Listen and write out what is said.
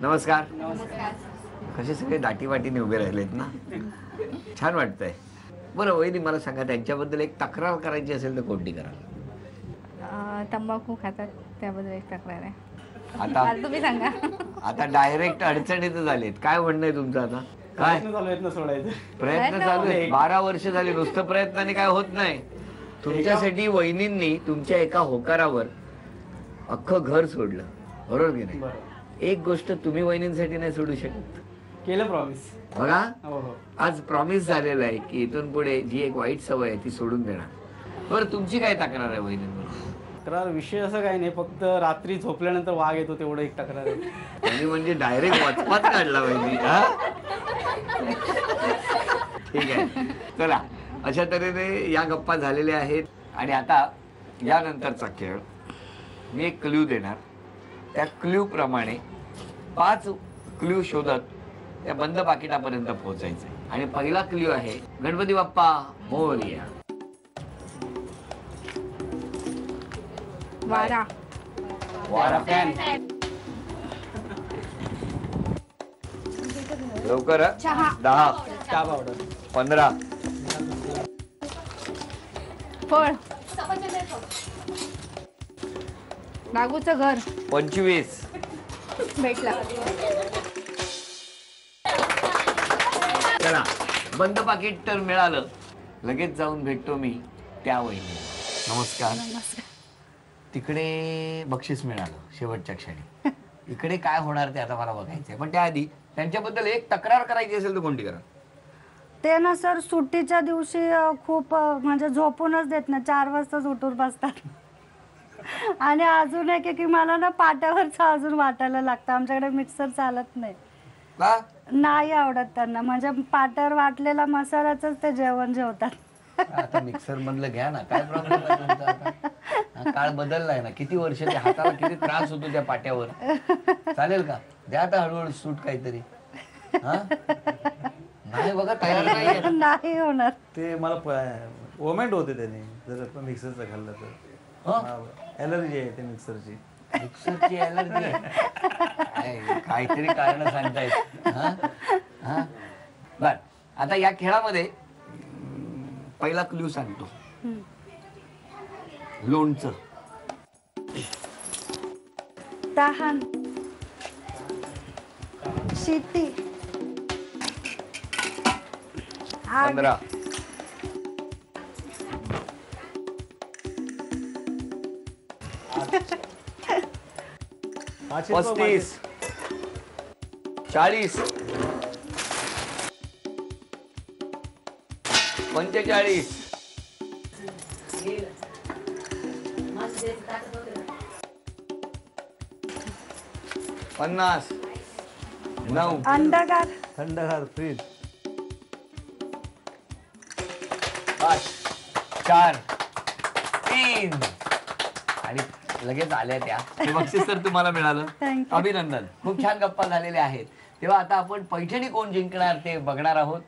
नमस्कार. कसे सगळे दाटी वाटीने उभे राहिलेत ना, छान वाटतंय. बरं वहिनी मला सांगा, त्यांच्याबद्दल एक तक्रार करायची असेल तर कोणती कराल? तंबाखू खातात त्याबद्दल एक तक्रार आहे. आता तुम्ही सांगा. आता डायरेक्ट अडचणीत झालेत. काय म्हणणं आहे तुमचं आता? काय प्रयत्न चालू आहेत? 12 वर्ष झाली, नुसतं प्रयत्नाने काय होत नाही. तुमच्यासाठी वहिनींनी तुमच्या एका होकारावर अख्खं घर सोडलं, बरोबर की नाही? एक गोष्ट तुम्ही वहिनींसाठी नाही सोडू शकत. केलं प्रॉमिस. बघा आज प्रॉमिस झालेलं आहे की इथून पुढे जी एक वाईट सवय आहे ती सोडून देणार. बरं तुमची काय तक्रार आहे वहिनींवर? तक्रार विषय असं काही नाही, फक्त रात्री झोपल्यानंतर वाघ येतो तेवढं एक तक्रार आहे. त्यांनी म्हणजे डायरेक्ट वचपात काढला वहिनी. ठीक आहे, चला अशा तऱ्हेने या गप्पा झालेल्या आहेत. आणि आता यानंतरचा खेळ, मी एक क्ल्यू देणार, त्या क्ल्यू प्रमाणे 5 क्ल्यू शोधत त्या बंद पाकिटापर्यंत पोहोचायचंय. आणि पहिला क्ल्यू आहे गणपती बाप्पा मोरया. वारा. वारा फॅन. लवकर. चहा. 10. चहा पावडर. 15. फळ. नागूचं घर. 25. भेटला. चला बंद पाकिट तर मिळालं. लगेच जाऊन भेटतो मी त्या वहिनी. नमस्कार. तिकडे बक्षीस मिळालं शेवटच्या क्षणी. इकडे काय होणार ते आता मला बघायचंय. पण त्याआधी त्यांच्याबद्दल एक तक्रार करायची असेल तर कोणती करा? ते ना सर सुट्टीच्या दिवशी खूप म्हणजे झोपूनच देत ना, 4 वाजताच उठून बसतात. आणि अजून एक की मला ना पाट्यावरच अजून वाटायला लागतं. आमच्याकडे मिक्सर चालत नाही. का नाही आवडत त्यांना, म्हणजे पाट्यावर वाटलेला मसाल्याच ते जेवण जेवतात. आता मिक्सर मधलं घ्या ना, काय प्रॉब्लेम आहे तुमचा आता? काळ बदललाय ना, किती वर्ष त्या हाताला किती त्रास होतो त्या पाट्यावर. चालेल का? द्या आता हळूहळू सूट काहीतरी. नाही बघा तयार नाही. नाही होणार ते मला ओमेंट होते त्याने जर मिक्सरचं खाल्लं तर. ॲलर्जी आहे ते मिक्सरची. मिक्सरची ॲलर्जी आहे? काहीतरी कारण सांगतायत. बर आता या खेळामध्ये पहिला क्ल्यू सांगतो. लोणचं. तहान. शेती. 15. 35. 40. 45. 50. 9. अंडगार. थंडगार फ्रीज. 5. 4. 3. आणि लगेच आल्या त्या. हे बक्षीस तर तुम्हाला मिळालं. Thank you. अभिनंदन. खूप छान गप्पा झालेल्या आहेत. तेव्हा आता आपण पैठणी कोण जिंकणार ते बघणार आहोत.